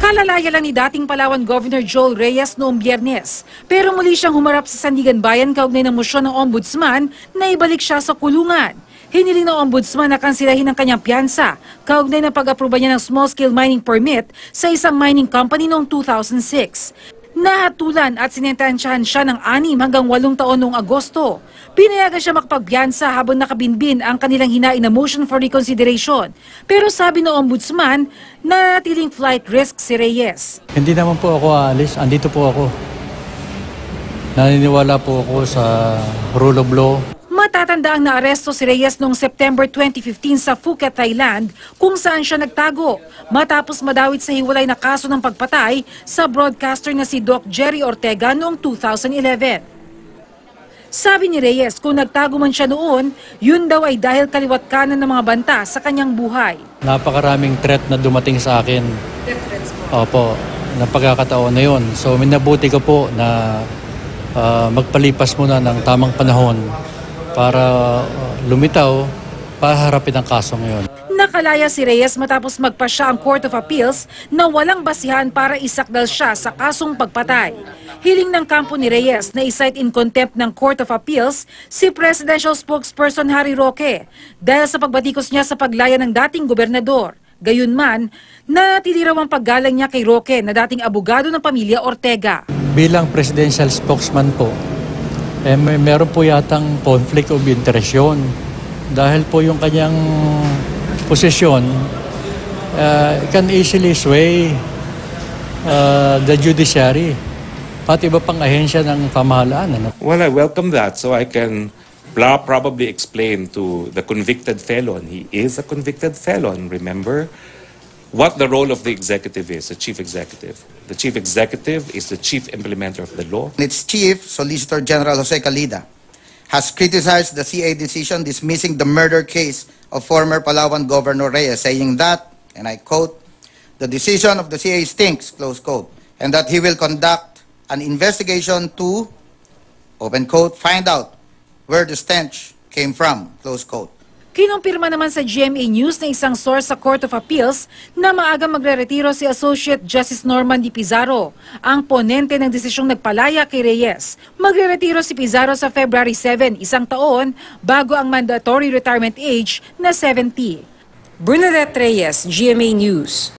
Kalalaya lang ni dating Palawan Governor Joel Reyes noong Biyernes, pero muli siyang humarap sa Sandigan Bayan kaugnay ng mosyon ng Ombudsman na ibalik siya sa kulungan. Hiniling ng Ombudsman na kansilahin ang kanyang piyansa kaugnay ng pag-aproba niya ng small-scale mining permit sa isang mining company noong 2006. Nahatulan at sinentansyahan siya ng 6 hanggang 8 taon noong Agosto. Pinayagan siya makapagpiyansa habang nakabinbin ang kanilang hinaing na motion for reconsideration. Pero sabi ng Ombudsman, nanatiling flight risk si Reyes. Hindi naman po ako aalis, andito po ako. Naniniwala po ako sa rule of law. Matatandaang naaresto si Reyes noong September 2015 sa Phuket, Thailand, kung saan siya nagtago matapos madawit sa hiwalay na kaso ng pagpatay sa broadcaster na si Doc Jerry Ortega noong 2011. Sabi ni Reyes, kung nagtago man siya noon, yun daw ay dahil kaliwat kanan ng mga banta sa kanyang buhay. Napakaraming threat na dumating sa akin. Opo, na pagkakataon na yun. So minabuti ko po na magpalipas muna ng tamang panahon para lumitaw para harapin ang kaso ngayon. Nakalaya si Reyes matapos magpasya ang Court of Appeals na walang basihan para isakdal siya sa kasong pagpatay. Hiling ng kampo ni Reyes na isight in contempt ng Court of Appeals si Presidential Spokesperson Harry Roque dahil sa pagbatikos niya sa paglaya ng dating gobernador. Gayunman, natili raw ang paggalang niya kay Roque na dating abogado ng pamilya Ortega. Bilang presidential spokesman po, meron po yatang conflict of interest yun. Dahil po yung kanyang posisyon can easily sway the judiciary, pati iba pang ahensya ng pamahalaan. Well, I welcome that so I can probably explain to the convicted felon. He is a convicted felon, remember? What the role of the executive is, the chief executive. The chief executive is the chief implementer of the law. Its chief, Solicitor General Jose Calida, has criticized the CA decision dismissing the murder case of former Palawan Governor Reyes, saying that, and I quote, "The decision of the CA stinks," close quote, and that he will conduct an investigation to, open quote, "find out where the stench came from," close quote. Kinumpirma naman sa GMA News na isang source sa Court of Appeals na maagang magre-retiro si Associate Justice Norman D. Pizarro, ang ponente ng desisyong nagpalaya kay Reyes. Magre-retiro si Pizarro sa February 7, 1 taon, bago ang mandatory retirement age na 70. Bernadette Reyes, GMA News.